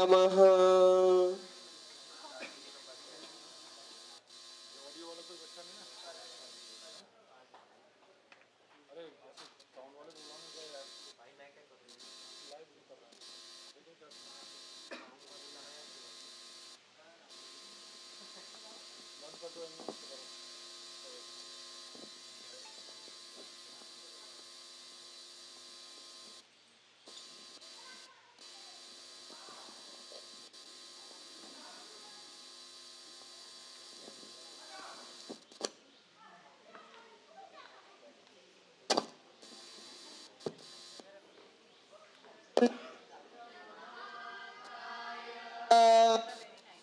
नमः।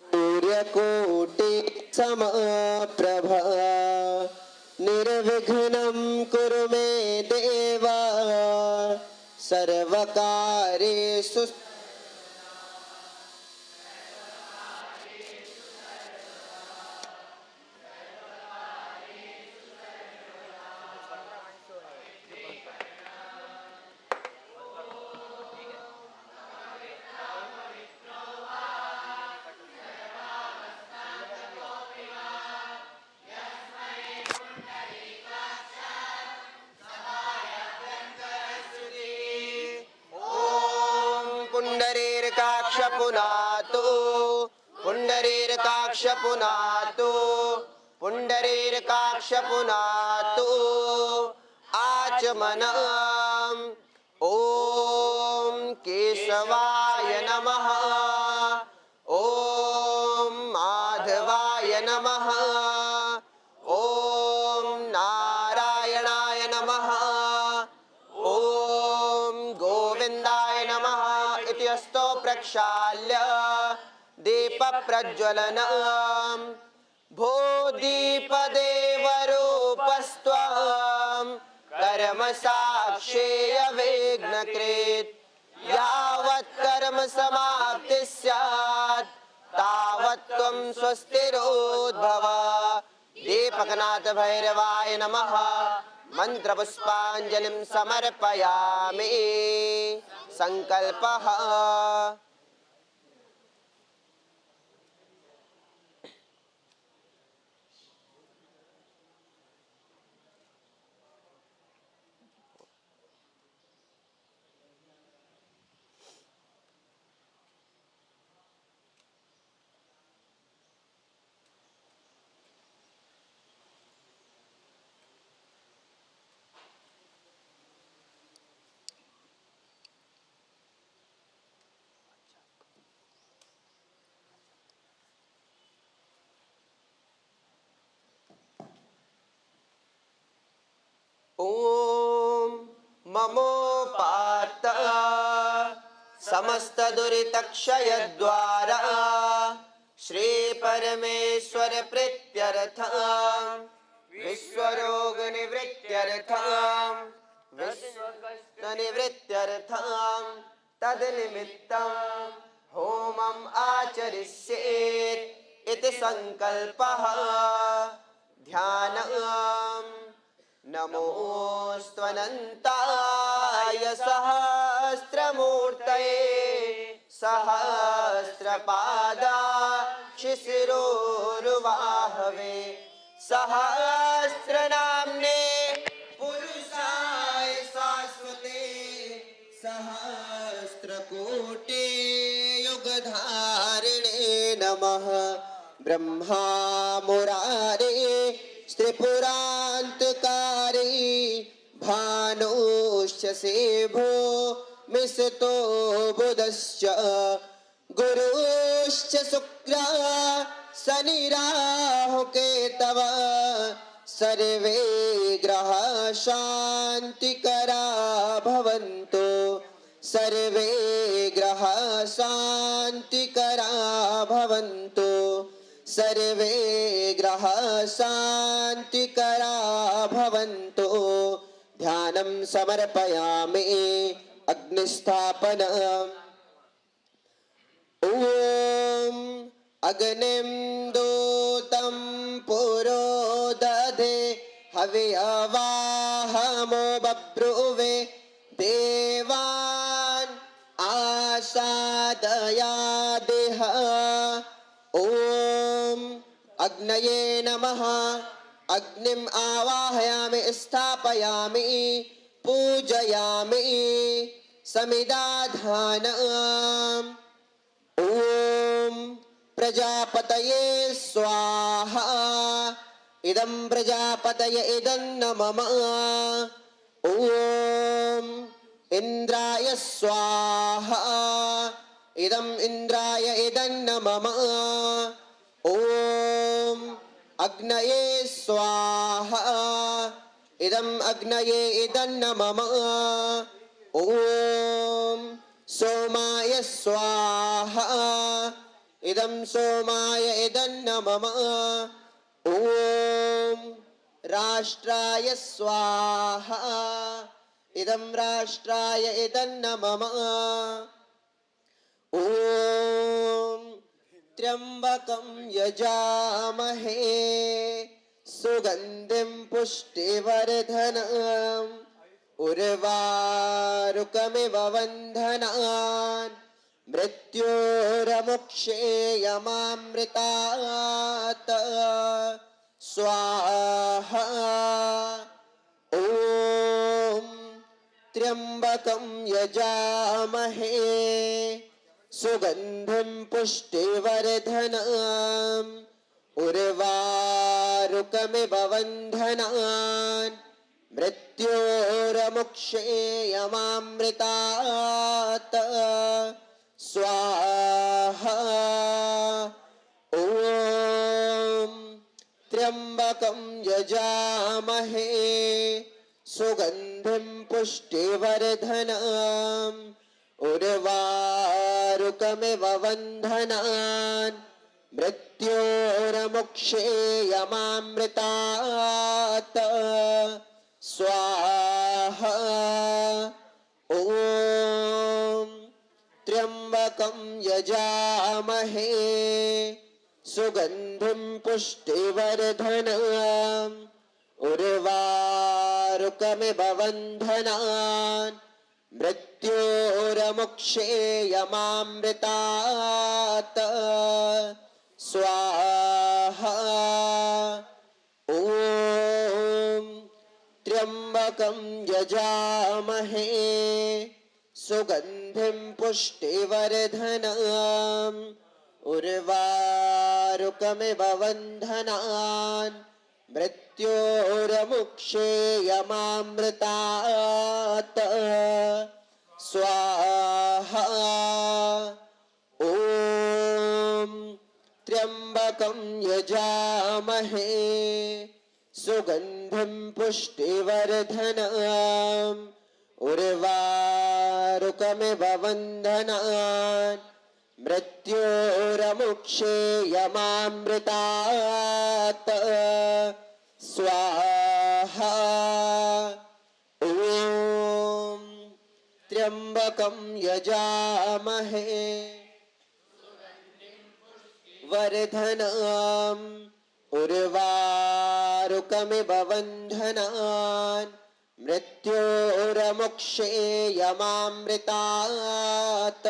सूर्यकोटि समप्रभा निर्विघ्नं कुरु मे देव सर्वकार्येषु पुनातो पुंडरीकाक्ष पुनातो पुंडरीकाक्ष पुनातो आचमनम् ओम केशवाय नमः ओम माधवाय नमः ओम नारायणाय नमः ओम गोविंदाय नमः इति अस्तो प्रक्षाल्य दीप प्रज्वलनम् भो दीपदेव रूपस्त्वं कर्म साक्षेय विघ्नकृत यावत् कर्म समाप्ति स्यात् तावत् त्वं स्वस्तिरोद्भव दीपकनाथ भैरवाय नमः मंत्र पुष्पांजलिं समर्पयामि संकल्पः ओम ममोपात समस्त दुरितक्षय द्वारा श्री परमेश्वर प्रीत्यर्थं विश्वरोग निवृत्त्यर्थं विश्वकष्ट निवृत्त्यर्थं तद्निमित्तं होमम् आचरिष्येत् इति संकल्पः ध्यानम् नमोऽस्त्वनन्ताय सहस्रमूर्तये सहस्रपादाक्षिशिरोरुबाहवे सहस्रनाम्ने पुरुषाय शाश्वते सहस्रकोटि युगधारिणे नमः ब्रह्मा मुरारे त्रिपुरान्तकारी भानुश्च सेभो मिसतो बुधश्च गुरुश्च शुक्र शनिराहु केतव सर्वे ग्रह शान्तिकरा भवन्तु सर्वे ग्रह शान्तिकरा भवन्तु सर्वे ग्रह शान्तिकरा भवन्तु ध्यानं समर्पयामि अग्निस्थापनम् ॐ अग्निं दूतं पुरोदधे हविर्वाहमो बभ्रुवे देवान् आश प्रसादयादेह ॐ अग्नये नमः अग्निम् आवाहयामि स्थापयामि पूजयामि समिदाधानम् ॐ प्रजापतये स्वाहा इदं प्रजापतये इदं न मम ॐ इन्द्राय स्वाहा इदं इन्द्राय इदं न मम ॐ अग्नये स्वाहा इदं अग्नये इदं न मम ॐ सोमाय स्वाहा इदं सोमाय इदं न मम ॐ राष्ट्राय स्वाहा इदं राष्ट्राय इदं न मम ॐ त्र्यंबकं यजामहे सुगन्धिं पुष्टिवर्धनम् उर्वारुकमिव बन्धनान् मृत्योर्मुक्षेयमामृतात् स्वाहा ॐ त्र्यंबकं यजामहे सुगन्धिं पुष्टिवर्धनम् उर्वारुकमिव बन्धनान् मृत्योर्मुक्षेयमामृतात् स्वाहा ॐ त्र्यंबकं यजामहे सुगन्धिं पुष्टिवर्धनम् उर्वारुकमिव बन्धनान् मृत्योर्मुक्षेयमामृतात् स्वाहा ॐ त्र्यंबकं यजामहे सुगन्धिं पुष्टिवर्धनम् उर्वारुकमिव बन्धनान् मृत्योर्मुक्षेयमामृतात् स्वाहा ॐ त्र्यंबकं यजामहे सुगन्धिं पुष्टिवर्धनम् उर्वारुकमिव बन्धनान् मृत्योर्मुक्षेयमामृतात् स्वाहा ॐ त्र्यंबकं यजामहे सुगन्धिं पुष्टिवर्धनम् उर्वारुकमिव बन्धनान् मृत्योर्मुक्षेयमामृतात् स्वाहा ॐ त्र्यंबकं यजामहे वर्धनम् उर्वारुकमिव बन्धनान् मृत्योर्मुक्षेयमामृतात्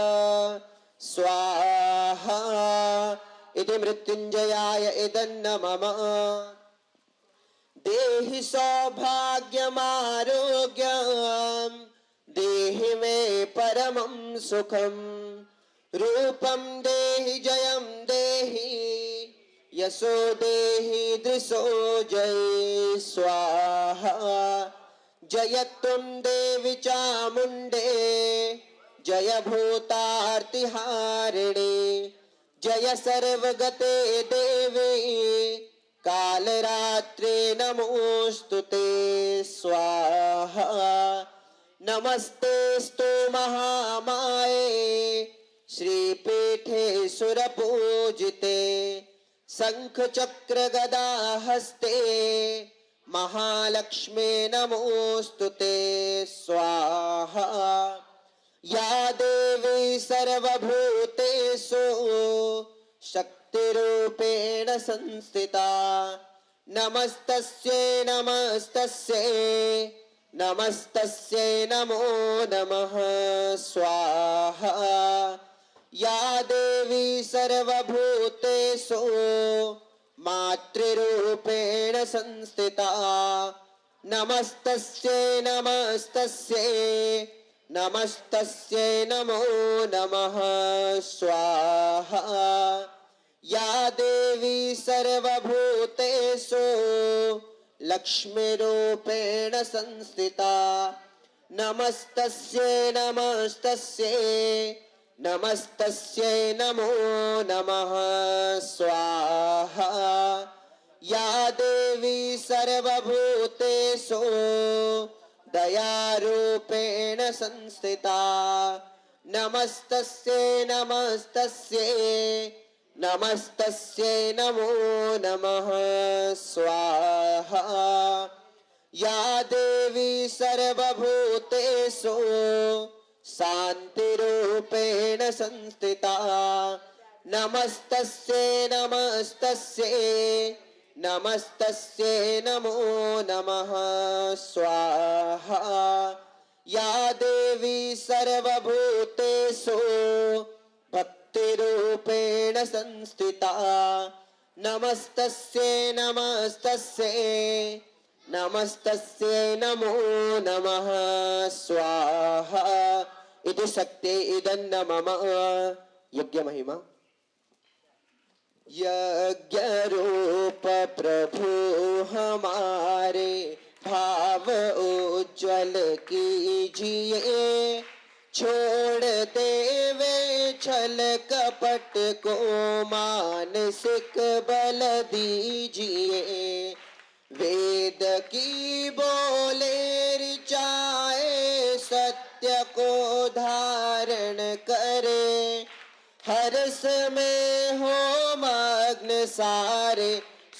स्वाहा इति मृत्युञ्जयाय इदं न मम देहि सौभाग्यमारोग्यं देहि मे परमं सुखं रूपं देहि जयं देहि यशो देहि दृशो जय स्वाहा जय त्वं देवि चामुण्डे जय भूतार्तिहारिणे जय सर्वगते देवी कालरात्रे नमोस्तुते स्वाहा नमस्तेस्तु महामाये श्रीपीठे सुरपूजिते शंखचक्र गदा हस्ते महालक्ष्मी नमोस्तुते स्वाहा या देवी सर्वभूतेषु शक्तिरूपेण संस्थिता नमस्तस्यै नमस्तस्यै नमस्तस्यै नमो नमः स्वाहा या देवी सर्वभूतेषु मातृरूपेण संस्थिता नमस्तस्यै नमस्तस्यै नमस्तस्यै नमो नमः स्वाहा या देवी सर्वभूतेषु लक्ष्मीरूपेण संस्थिता नमस्तस्यै नमस्तस्यै नमस्तस्यै नमो नमः स्वाहा या देवी सर्वभूतेषु दयारूपेण संस्थिता नमस्तस्यै नमस्तस्यै नमस्तस्यै नमो नमः स्वाहा या देवी सर्वभूतेषु शान्तिरूपेण संस्थिता नमस्तस्यै नमस्तस्यै नमस्तस्यै नमो नमः स्वाहा या देवी सर्वभूतेषु भक्तिरूपेण संस्थिता नमस्तस्यै नमस्तस्यै नमस्तस्यै नमो नमः स्वाहा इति शक्ति इदन्न मम यज्ञ महिमा यज्ञ रूप प्रभु हमारे भाव उज्जवल कीजिए छोड़ देवे छल कपट को मानसिक बल दीजिए वेद की बोले ऋचाए सत्य को धारण करे हर्ष में हो मग्न सारे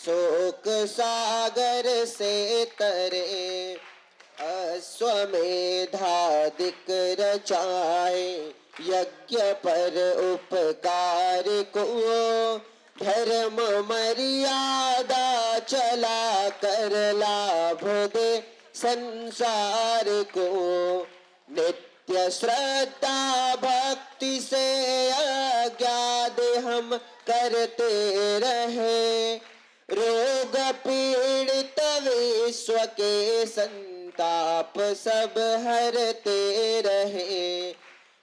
शोक सागर से तरे अश्वमेधादिक रचाए यज्ञ पर उपकार को धर्म मर्यादा चला कर लाभ दे संसार को नित्य श्रद्धा भक्ति से अज्ञाद हम करते रहे रोग पीड़ित विश्व के संताप सब हरते रहे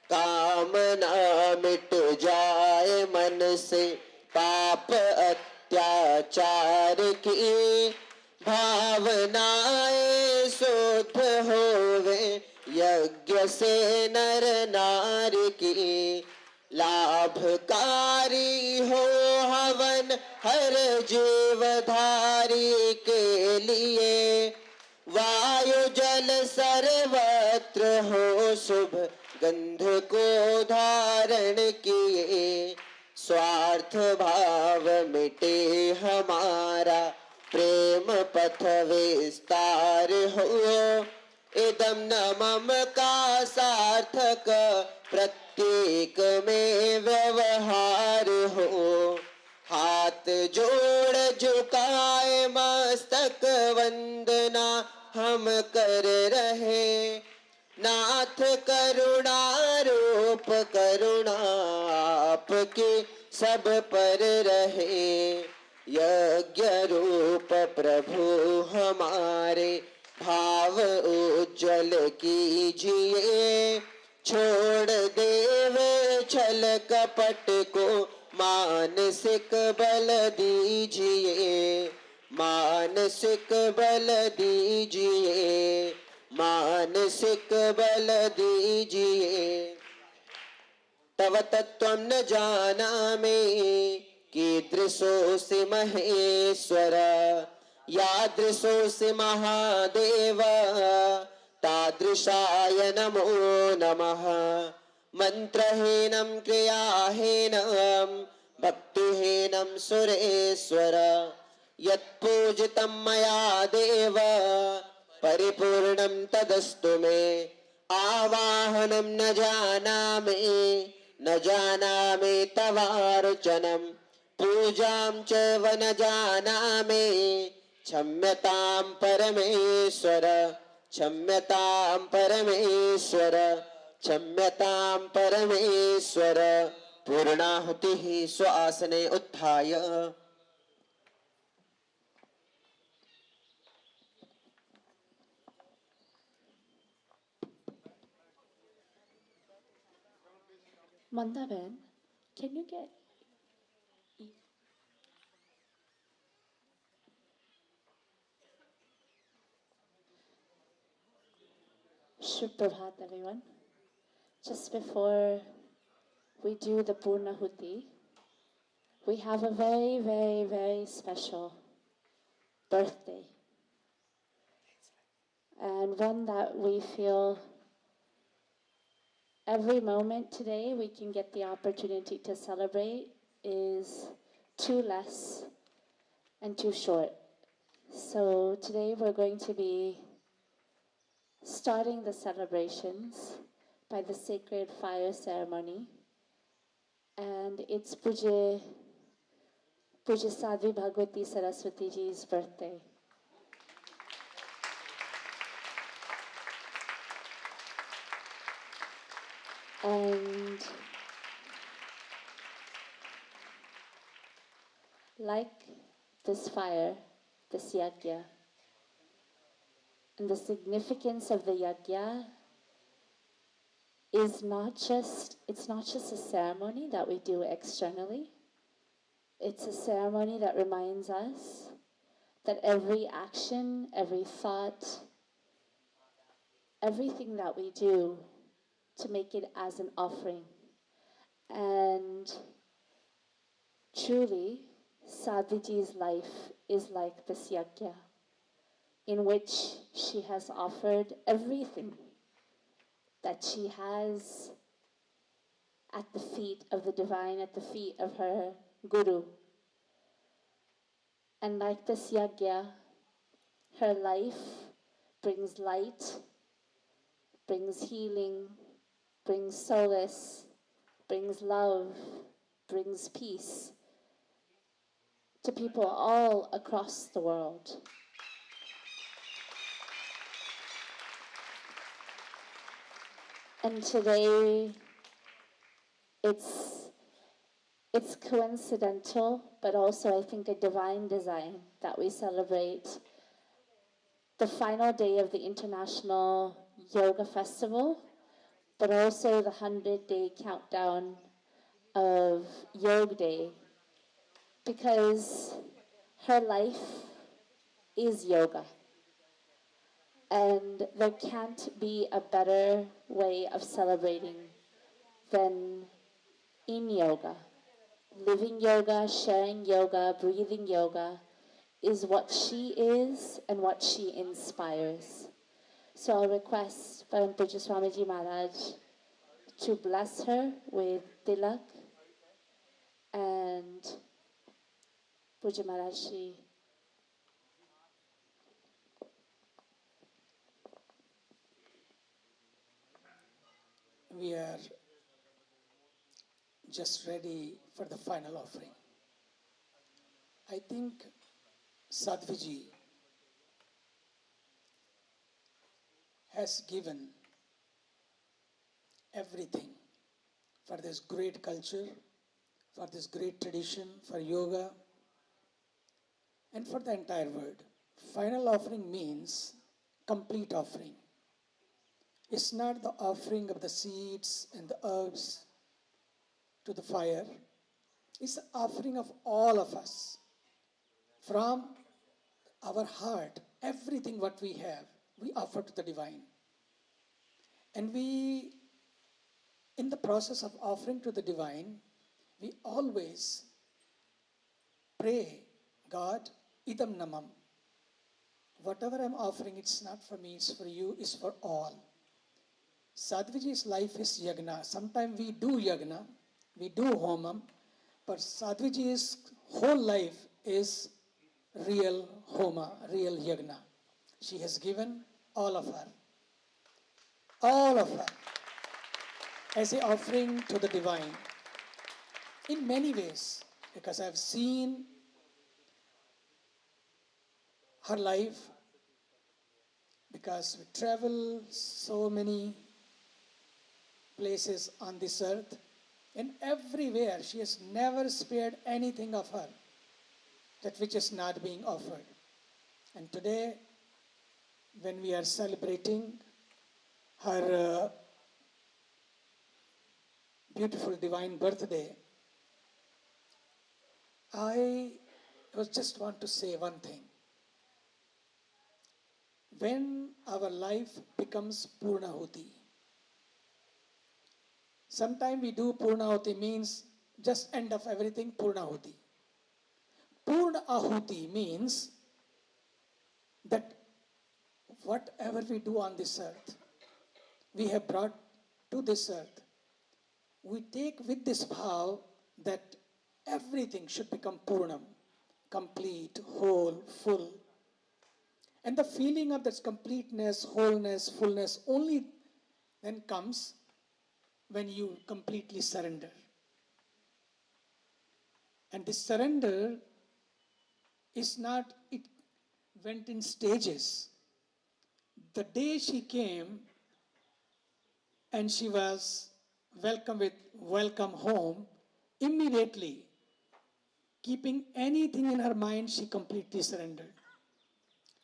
कामना मिट जाए मन से पाप अत्याचार की भावनाएं शुद्ध होवे यज्ञ से नर नारी की लाभकारी हो हवन हर जीवधारी के लिए वायु जल सर्वत्र हो शुभ गंध को धारण किए स्वार्थ भाव मिटे हमारा प्रेम पथ विस्तार हो इदम न मम का सार्थक प्रत्येक में व्यवहार हो हाथ जोड़ झुकाए मस्तक वंदना हम कर रहे नाथ करुणा रूप करुणा आपकी सब पर रहे यज्ञ रूप प्रभु हमारे भाव उज्जवल कीजिए छोड़ देवे छल कपट को मानसिक बल दीजिए मानसिक बल दीजिए मानसिक बल दीजिए तव तत्त्वं न जानामि कीदृशोऽसि महेश्वर यादृशोऽसि महादेव तादृशाय नमो नमः मंत्रहीनं क्रियाहीनं भक्तिहीनं सुरेश्वर यत्पूजितं मया देव परिपूर्णं तदस्तु मे आवाहनं न जानामि तवार्चनं पूजां चैव न जानामि क्षम्यतां परमेश्वर क्षम्यतां परमेश्वर क्षम्यतां परमेश्वर पूर्णाहुतिः स्व आसने उत्थाय Mandaben, can you get Shubh Prabhat, everyone. Just before we do the Purnahuti, we have a very, very, very special birthday. And one that we feel every moment today we can get the opportunity to celebrate is too less and too short. So today we're going to be starting the celebrations by the sacred fire ceremony. And it's Pujya Sadhvi Bhagawati Saraswatiji's birthday. And like this fire, this yagya, and the significance of the yagya is it's not just a ceremony that we do externally. It's a ceremony that reminds us that every action, every thought, everything that we do to make it as an offering. And truly, Sadhviji's life is like this yagya, in which she has offered everything that she has at the feet of the divine, at the feet of her guru. And like this yagya, her life brings light, brings healing, brings solace, brings love, brings peace to people all across the world. And today, it's coincidental, but also I think a divine design that we celebrate the final day of the International Yoga Festival, but also the 100-day countdown of Yoga Day, because her life is yoga. And there can't be a better way of celebrating than in yoga. Living yoga, sharing yoga, breathing yoga is what she is and what she inspires. So I'll request Param Pujya Swamiji Maharaj to bless her with tilak, and Pujya Maharaj. We are just ready for the final offering. I think Sadhviji has given everything for this great culture, for this great tradition, for yoga, and for the entire world. Final offering means complete offering. It's not the offering of the seeds and the herbs to the fire. It's the offering of all of us. From our heart, everything what we have, we offer to the divine. And we, in the process of offering to the divine, we always pray, God, idam namam. Whatever I'm offering, it's not for me, it's for you, it's for all. Sadhviji's life is yagna. Sometimes we do yagna, we do homam, but Sadhviji's whole life is real homa, real yagna. She has given all of her as an offering to the divine in many ways, because I've seen her life, because we travel so many places on this earth. In everywhere, she has never spared anything of her, that which is not being offered. And today, when we are celebrating her beautiful divine birthday, I just want to say one thing. When our life becomes Purnahuti, sometimes we do Purnahuti means just end of everything Purnahuti. Purnahuti means that whatever we do on this earth, we have brought to this earth, we take with this bhav that everything should become Purnam, complete, whole, full. And the feeling of this completeness, wholeness, fullness only then comes when you completely surrender. And this surrender is not, it went in stages. The day she came and she was welcome home, immediately, keeping anything in her mind, she completely surrendered.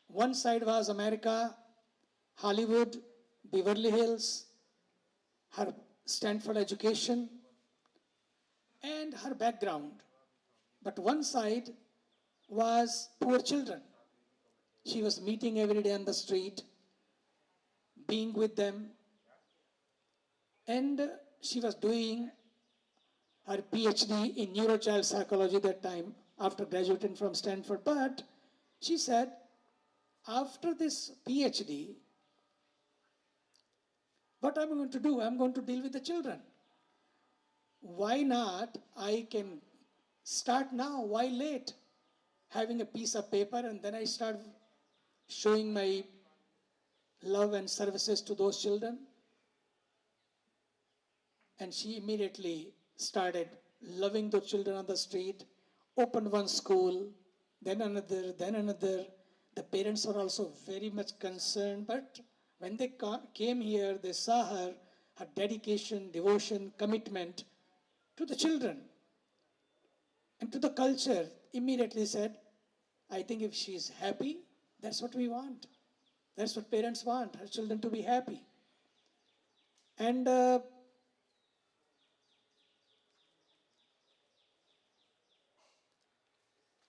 One side was America, Hollywood, Beverly Hills, her Stanford education, and her background. But one side was poor children. She was meeting every day on the street, being with them, and she was doing her PhD in neurochild psychology that time after graduating from Stanford. But she said, after this PhD, what I'm going to do? I'm going to deal with the children. Why not? I can start now. Why late? Having a piece of paper, and then I start showing my love and services to those children. And she immediately started loving those children on the street, opened one school, then another, then another. The parents were also very much concerned, but when they came here, they saw her dedication, devotion, commitment to the children and to the culture. Immediately said, I think if she's happy, that's what we want. That's what parents want, her children to be happy. And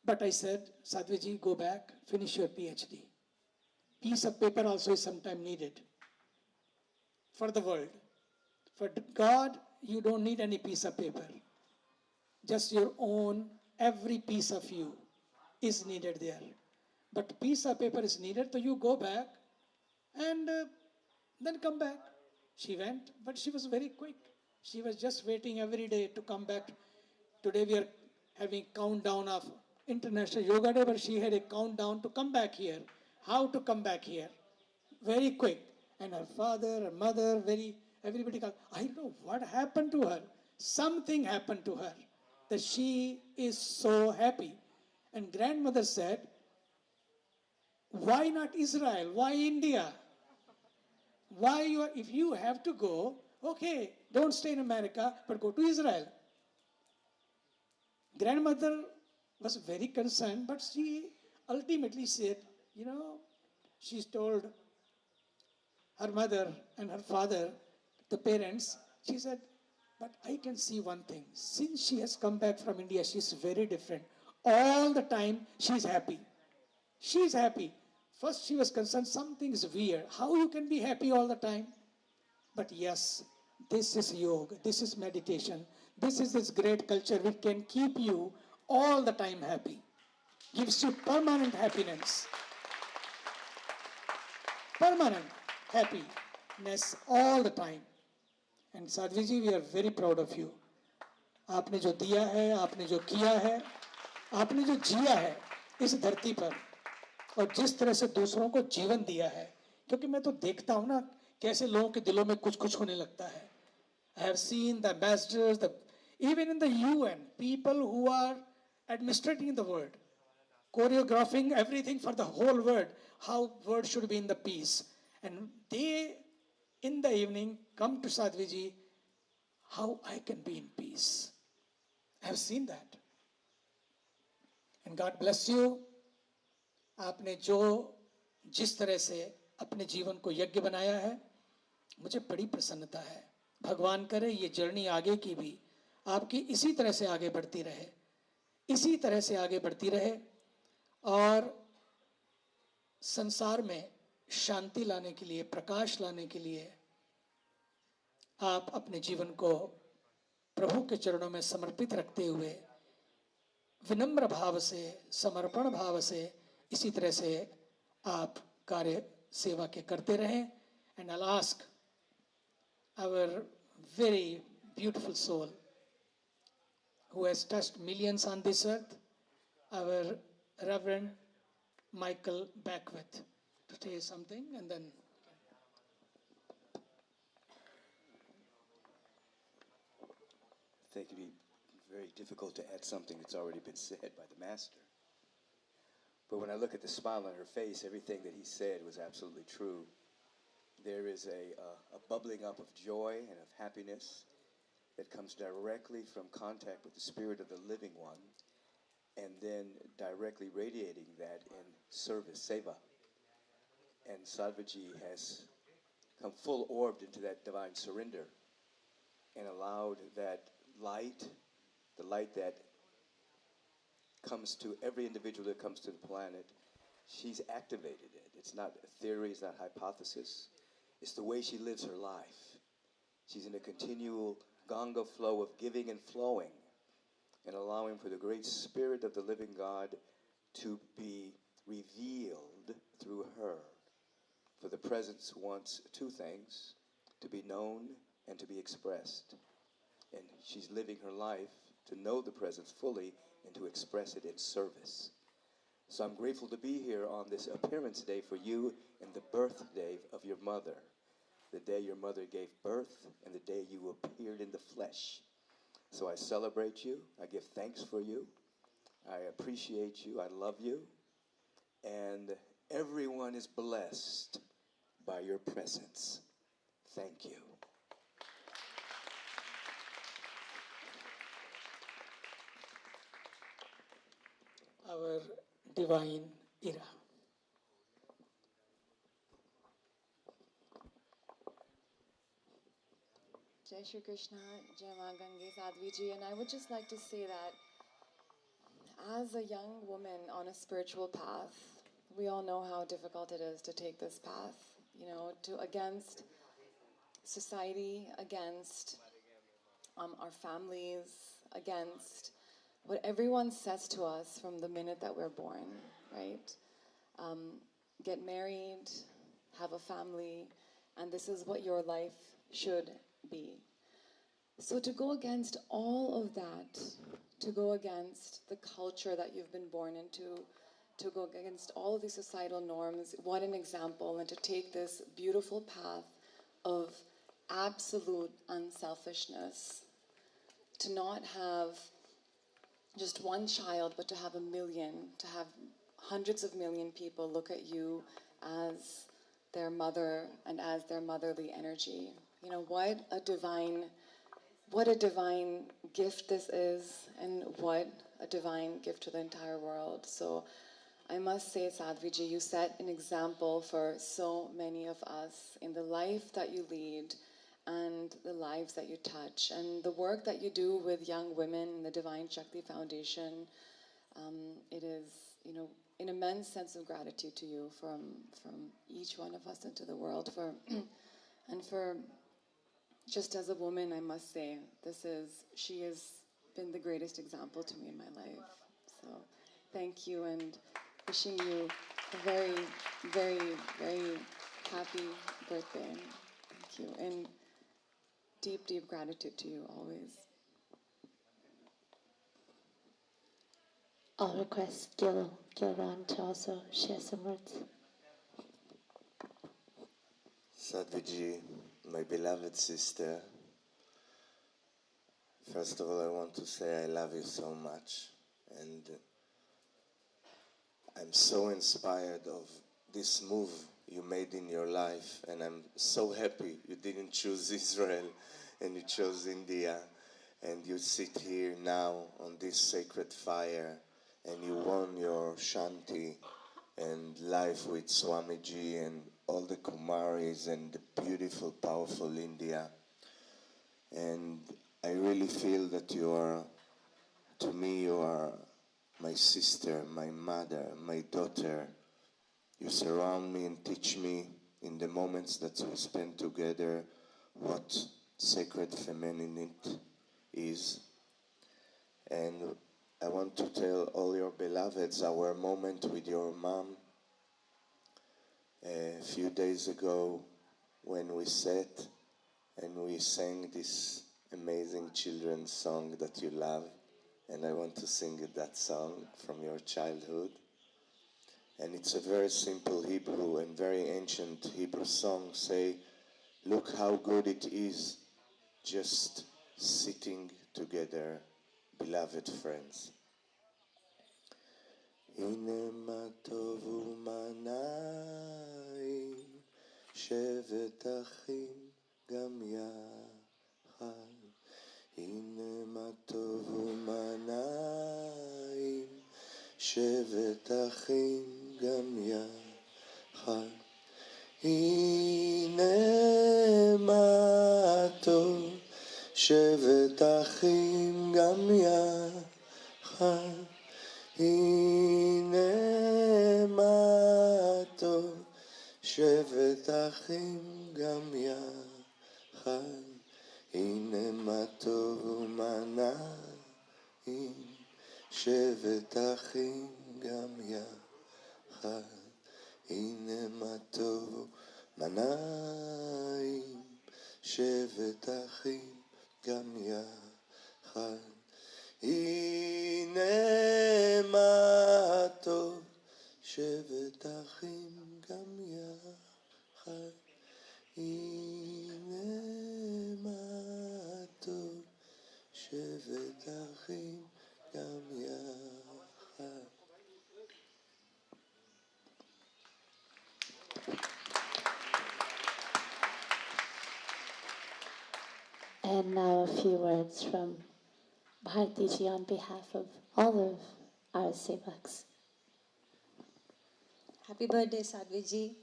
but I said, Sadhviji, go back, finish your PhD. Piece of paper also is sometimes needed for the world. For God, you don't need any piece of paper. Just your own, every piece of you is needed there. But piece of paper is needed, so you go back and then come back. She went, but she was very quick. She was just waiting every day to come back. Today we are having countdown of International Yoga Day, but she had a countdown to come back here. How to come back here? Very quick. And her father, her mother, everybody called. I don't know what happened to her. Something happened to her that she is so happy. And grandmother said, why not Israel? Why India? If you have to go, okay, don't stay in America, but go to Israel. Grandmother was very concerned, but she ultimately said, she's told her mother and her father, the parents, she said, but I can see one thing. Since she has come back from India, she's very different. All the time, she's happy. She's happy. First, she was concerned, something is weird. How you can be happy all the time? But yes, this is yoga, this is meditation, this is this great culture which can keep you all the time happy. Gives you permanent happiness. Permanent happiness all the time. And Sadhviji, we are very proud of you. आपने जो दिया है, आपने जो किया है, आपने जो जिया है इस धरती पर, और जिस तरह से दूसरों को जीवन दिया है, क्योंकि मैं तो देखता हूँ ना कैसे लोगों के दिलों में कुछ कुछ होने लगता है. I have seen the ambassadors, even in the UN, people who are administrating the world, choreographing everything for the whole world, how world should be in the peace. And they, in the evening, come to Sadhviji, how I can be in peace. I have seen that. And God bless you. आपने जो जिस तरह से अपने जीवन को यज्ञ बनाया है, मुझे बड़ी प्रसन्नता है. भगवान करे ये जर्नी आगे की भी आपकी इसी तरह से आगे बढ़ती रहे, इसी तरह से आगे बढ़ती रहे और संसार में शांति लाने के लिए, प्रकाश लाने के लिए आप अपने जीवन को प्रभु के चरणों में समर्पित रखते हुए विनम्र भाव से, समर्पण भाव से इसी तरह से आप कार्य सेवा के करते रहें. And I'll ask our very beautiful soul who has touched millions on this earth, our Reverend Michael Beckwith, to say something and then. I think it'd be very difficult to add something that's already been said by the Master. But when I look at the smile on her face, everything that he said was absolutely true. There is a bubbling up of joy and of happiness that comes directly from contact with the Spirit of the Living One, and then directly radiating that in service, seva. And Sadhviji has come full orbed into that divine surrender and allowed that light, the light that comes to every individual that comes to the planet, she's activated it. It's not a theory, it's not hypothesis. It's the way she lives her life. She's in a continual Ganga flow of giving and flowing and allowing for the great Spirit of the living God to be revealed through her. For the presence wants two things, to be known and to be expressed. And she's living her life to know the presence fully and to express it in service. So I'm grateful to be here on this appearance day for you and the birthday of your mother. The day your mother gave birth and the day you appeared in the flesh. So I celebrate you. I give thanks for you. I appreciate you. I love you. And everyone is blessed by your presence. Thank you. Our divine era. Jai Shri Krishna, Jai Ma Gange Sadhviji, and I would just like to say that as a young woman on a spiritual path, we all know how difficult it is to take this path, against society, against our families, against what everyone says to us from the minute that we're born, right? Get married, have a family, and this is what your life should be. So to go against all of that, to go against the culture that you've been born into, to go against all of these societal norms, what an example, and to take this beautiful path of absolute unselfishness, to not have just one child, but to have a million, to have hundreds of million people look at you as their mother and as their motherly energy. What a divine gift this is, and what a divine gift to the entire world. So I must say, Sadhviji, you set an example for so many of us in the life that you lead and the lives that you touch, and the work that you do with young women in the Divine Shakti Foundation. It is, an immense sense of gratitude to you from each one of us into the world. And for just as a woman, I must say, she has been the greatest example to me in my life. So thank you, and wishing you a very, very, very happy birthday. Thank you. And deep, deep gratitude to you always. I'll request Gilran to also share some words. Sadhviji, my beloved sister, first of all I want to say I love you so much, and I'm so inspired of this move you made in your life, and I'm so happy you didn't choose Israel and you chose India, and you sit here now on this sacred fire, and you won your Shanti and life with Swamiji and all the Kumaris and the beautiful, powerful India. And I really feel that you are, to me, you are my sister, my mother, my daughter. You surround me and teach me in the moments that we spend together what sacred femininity is. And I want to tell all your beloveds our moment with your mom a few days ago when we sat and we sang this amazing children's song that you love. And I want to sing that song from your childhood. And it's a very simple Hebrew and very ancient Hebrew song. Say, look how good it is just sitting together, beloved friends. הנה מה טוב ומה נעים, שבת אחים גם יחד. הנה מה טוב ומה נעים, שבת אחים גם יחד. הנה מה טוב, שבת אחים גם יחד. הנה מה טוב, שבת אחים גם יחד. הנה מה טוב ומה נעים, שבת אחים גם יחד. הנה מה טוב ומה נעים, שבת אחים גם יחד. הנה מה טוב, שבת אחים גם יחד. הנה מה טוב, שבת אחים גם יחד. And now a few words from Bhartiji on behalf of all of our sevaks. Happy birthday, Sadhviji.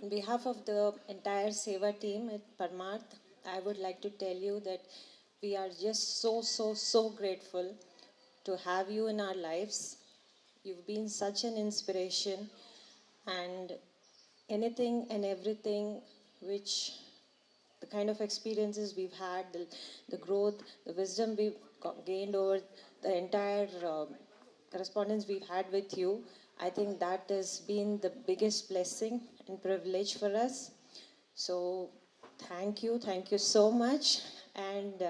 On behalf of the entire Seva team at Parmarth, I would like to tell you that we are just so grateful to have you in our lives. You've been such an inspiration, and anything and everything which the kind of experiences we've had, the growth, the wisdom we've gained over the entire correspondence we've had with you, I think that has been the biggest blessing and privilege for us. So thank you so much. And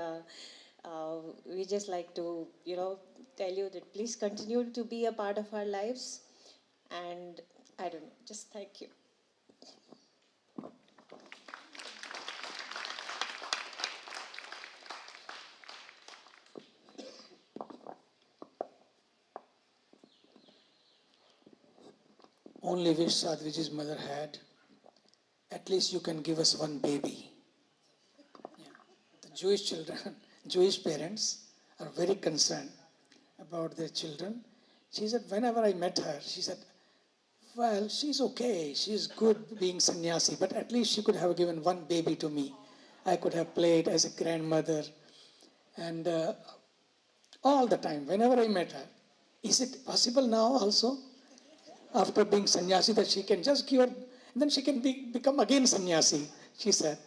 we just like to, tell you that please continue to be a part of our lives. And I don't know, just thank you. Only wish Sadhviji's mother had, at least you can give us one baby. Yeah. The Jewish children, Jewish parents are very concerned about their children. She said, whenever I met her, she said, well, she's okay, she's good being sannyasi, but at least she could have given one baby to me. I could have played as a grandmother. And all the time, whenever I met her, is it possible now also, after being sannyasi, that she can just give her, and then she can become again sannyasi, she said.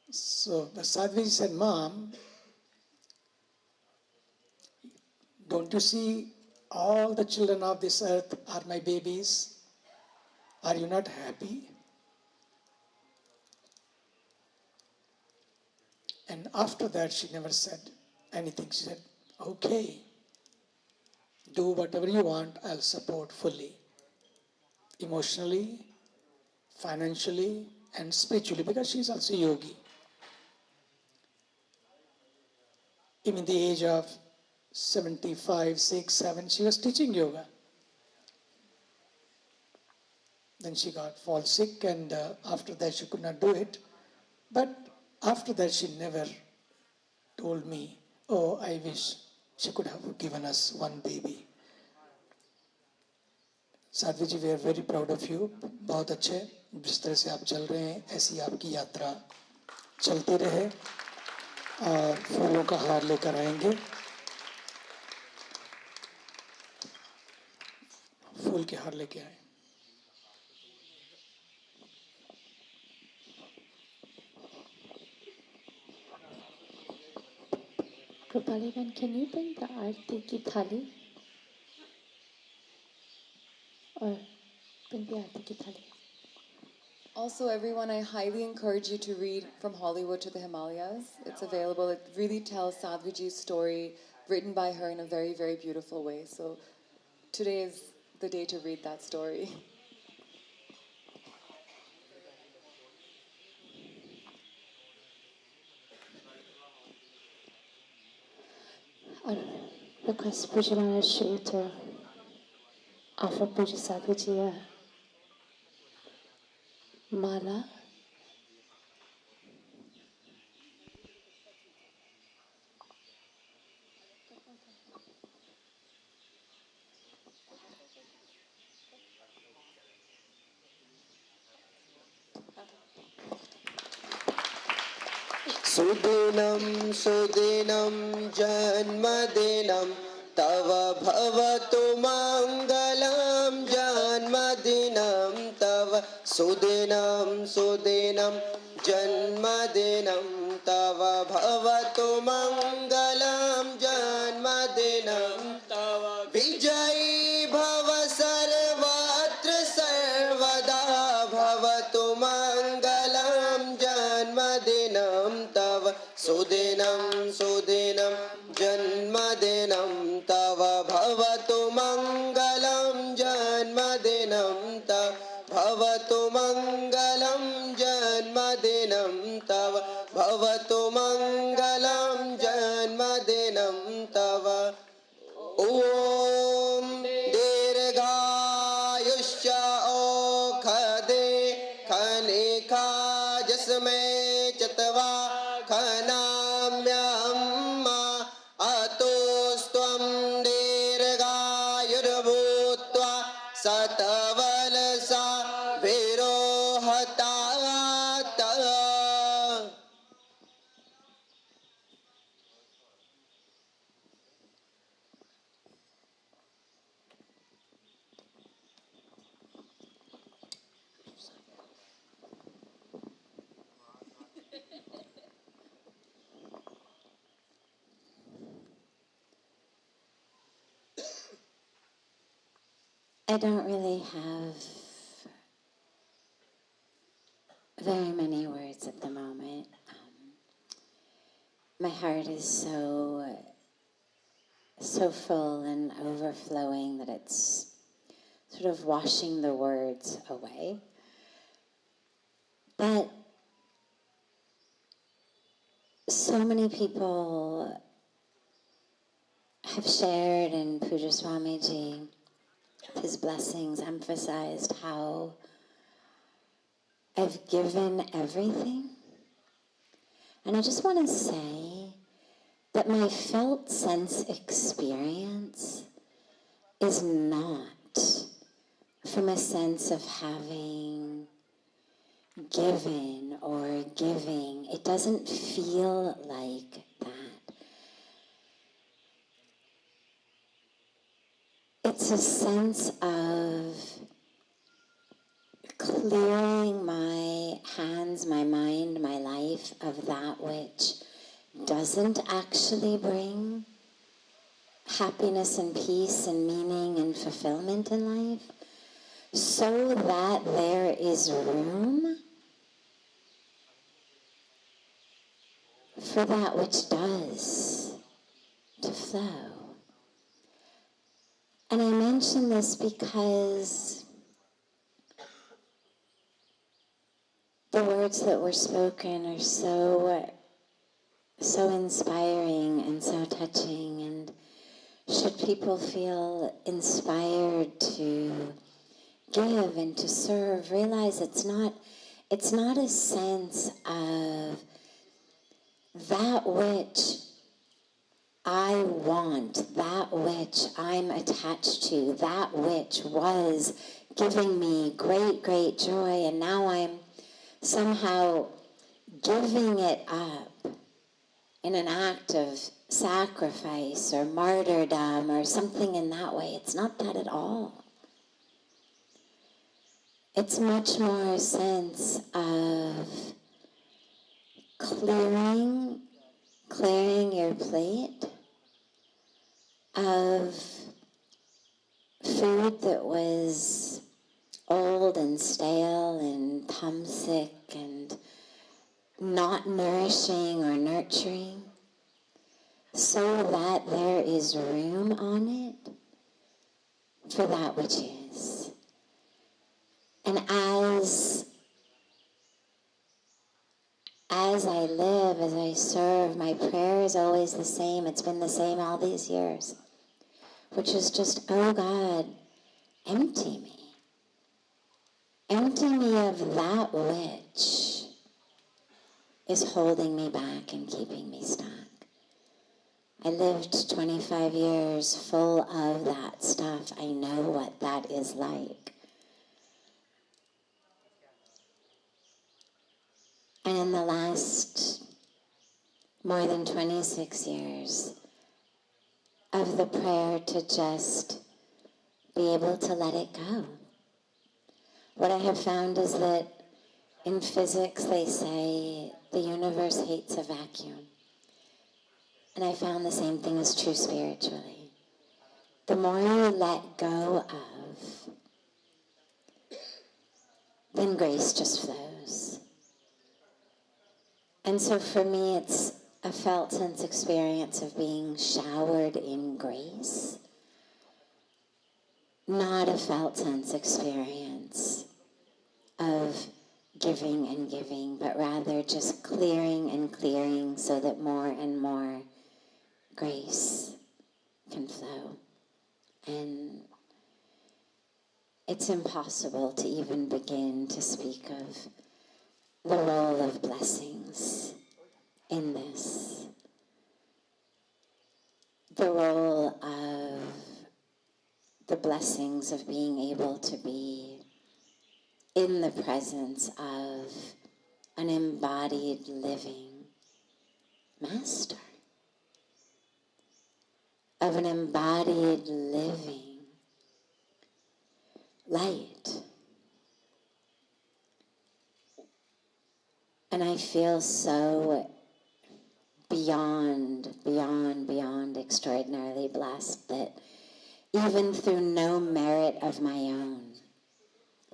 So the Sadhviji said, Mom, don't you see all the children of this earth are my babies? Are you not happy? And after that, she never said anything. She said, okay, do whatever you want, I'll support fully. Emotionally, financially, and spiritually, because she's also yogi. Even the age of 75, 6, 7, she was teaching yoga. Then she got fall sick, and after that she could not do it. But after that, she never told me, oh, I wish she could have given us one baby. Sadhvi ji, we are very proud of you. बहुत अच्छे. जिस तरह से आप चल रहे हैं, ऐसी आपकी यात्रा चलती रहे. और फूलों का हार लेकर आएंगे. फूल के हार लेके आए. Krupalivan, can you bring the Aarti ki thali? Or bring the Aarti ki thali. Also, everyone, I highly encourage you to read From Hollywood to the Himalayas. It's available. It really tells Sadhviji's story, written by her in a very, very beautiful way. So today is the day to read that story. I request Pujya Maharaj to offer Pujya Sadhviji a mala. सुदिनं सुदिनं जन्मदिनं तव भवतु मङ्गलं जन्मदिनं तव सुदिनं सुदिनं जन्मदिनं तव भवतु मङ्गलं जन्मदिनं तव विजयी भव सर्वत्र सर्वदा भवतु मङ्गलं जन्मदिनं तव सुदिनं सुदिनं जन्मदिनं तव भवतु मङ्गलं जन्मदिनं तव भवतु मङ्गलं जन्मदिनं तव भवतु मङ्गलं जन्मदिनं तव ॐ दीर्घायुष्य औखदे खनिका जस्मै चत्वा खनाम्यम्मा अतोस्त्वं दीर्घायुर्भूत्वा सतवलसा विरोहतात. I don't really have very many words at the moment. My heart is so full and overflowing that it's sort of washing the words away. But so many people have shared, and Pujya Swamiji, his blessings, emphasized how I've given everything. And I just want to say that my felt sense experience is not from a sense of having given or giving. It doesn't feel like that. It's a sense of clearing my hands, my mind, my life of that which doesn't actually bring happiness and peace and meaning and fulfillment in life, so that there is room for that which does to flow. And I mention this because the words that were spoken are so inspiring and so touching, and should people feel inspired to give and to serve, realize it's not It's not a sense of that which I want, that which I'm attached to, that which was giving me great, great joy, and now I'm somehow giving it up in an act of sacrifice or martyrdom or something in that way. It's not that at all. It's much more a sense of clearing your plate of food that was old and stale and thumbsick and not nourishing or nurturing, so that there is room on it for that which is. And as I live, as I serve, my prayer is always the same. It's been the same all these years, which is just, oh God, empty me. Empty me of that which is holding me back and keeping me stuck. I lived 25 years full of that stuff. I know what that is like. And in the last more than 26 years of the prayer to just be able to let it go. What I have found is that in physics they say the universe hates a vacuum. And I found the same thing is true spiritually. The more you let go of, then grace just flows. And so for me, it's a felt sense experience of being showered in grace, not a felt sense experience of giving and giving, but rather just clearing and clearing so that more and more grace can flow. And it's impossible to even begin to speak of the role of blessings in this. The role of the blessings of being able to be in the presence of an embodied living master, of an embodied living light. And I feel so beyond extraordinarily blessed that even through no merit of my own,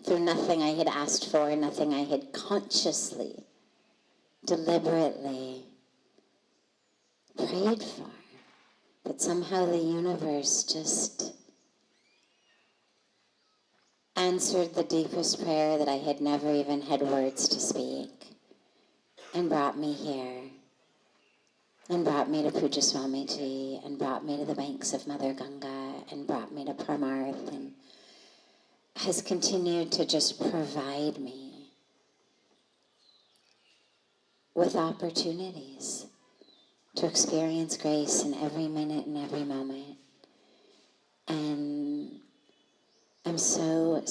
through nothing I had asked for, nothing I had consciously, deliberately prayed for, that somehow the universe just answered the deepest prayer that I had never even had words to speak, and brought me here, and brought me to Pujya Swamiji, and brought me to the banks of Mother Ganga, and brought me to Parmarth, and has continued to just provide me with opportunities to experience grace in every minute and every moment. And I'm so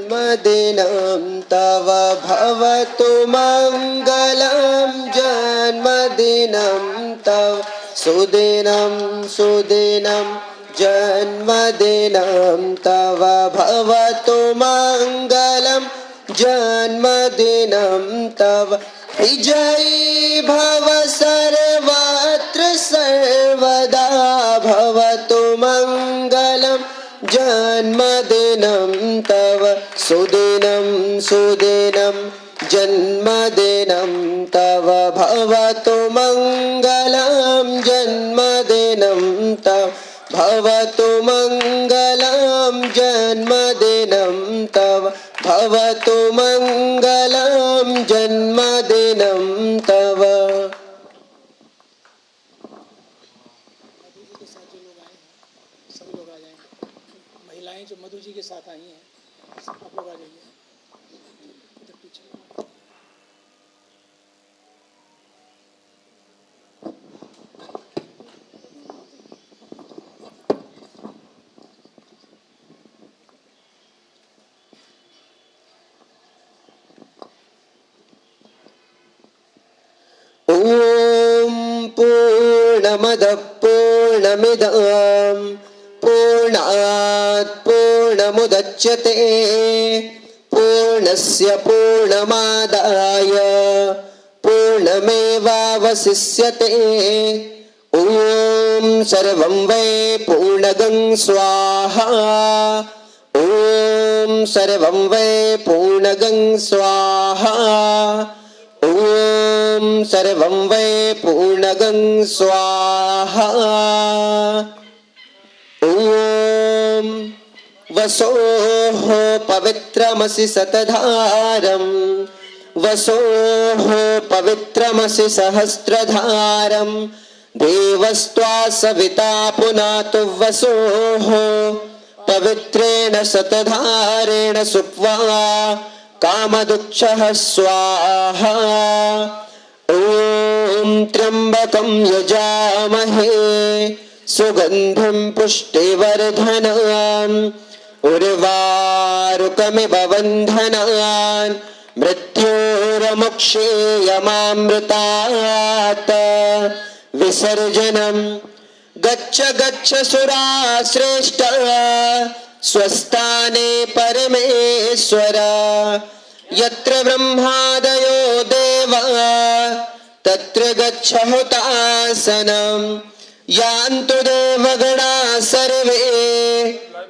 जन्मदिनं तव भवतु मङ्गलं जन्मदिनं तव सुदिनं सुदिनं जन्मदिनं तव भवतु मङ्गलं जन्मदिनं तव विजयी भव सर्वत्र सर्वदा भवतु मङ्गलं जन्मदिनं तव सुदिनं सुदिनं जन्मदिनं तव भवतु मङ्गलं जन्मदिनं तव भवतु मङ्गलं जन्मदिनं तव भवतु मङ्गलं जन्मदिनं तव। सभी लोग आ जाएंगे, महिलाएं जो मधु जी के साथ आई हैं आप लोग आ जाइए इधर पीछे। ॐ पूर्णमदः पूर्णमिदं पूर्णात् पूर्णमुदच्यते पूर्णस्य पूर्णमादाय पूर्णमेवावशिष्यते। ॐ सर्वं वै पूर्णगं स्वाहा ॐ सर्वं वै पूर्णगं स्वाहा ॐ सर्वं वै पूर्णगं स्वाहा। ॐ वसोः पवित्रमसि सतधारं वसोः पवित्रमसि सहस्रधारं देवस्त्वा सविता पुनातु वसोः पवित्रेण शतधारेण सुप्वा कामदुक्षः स्वाहा। ॐ त्र्यम्बकं यजामहे सुगन्धिं पुष्टिवर्धनम् उर्वारुकमिव बन्धनान् मृत्योर्मुक्षेयमामृतात् विसर्जनं गच्छ गच्छ सुराश्रेष्ठ स्वस्थाने परमेश्वर यत्र ब्रह्मादयो देवा तत्र गच्छ हुतासनं यान्तु देवगणा सर्वे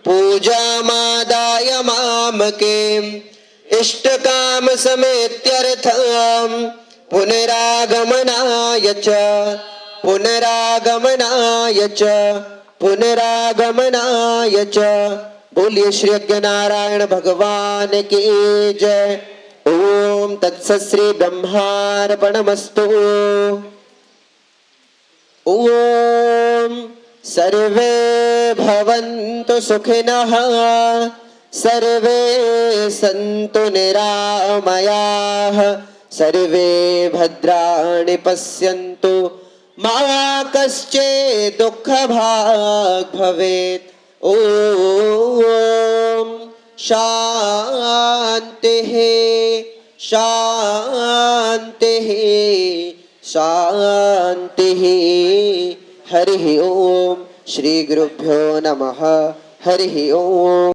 पूजामादाय मामके इष्टकाम समेत्यर्थं पुनरागमनाय च पुनरागमनाय च पुनरागमनाय च। बोलिए श्री यज्ञ नारायण भगवान की जय। ओम तत्सत् श्री ब्रह्मार्पणमस्तु। ओम सर्वे भवन्तु सुखिनः सर्वे सन्तु निरामयाः सर्वे भद्राणि पश्यन्तु मा कश्चित् दुःखभाग् भवेत्। ॐ शान्तिः शान्तिः शान्तिः। हरिः ओम श्री गुरुभ्यो नमः। हरिः ओम।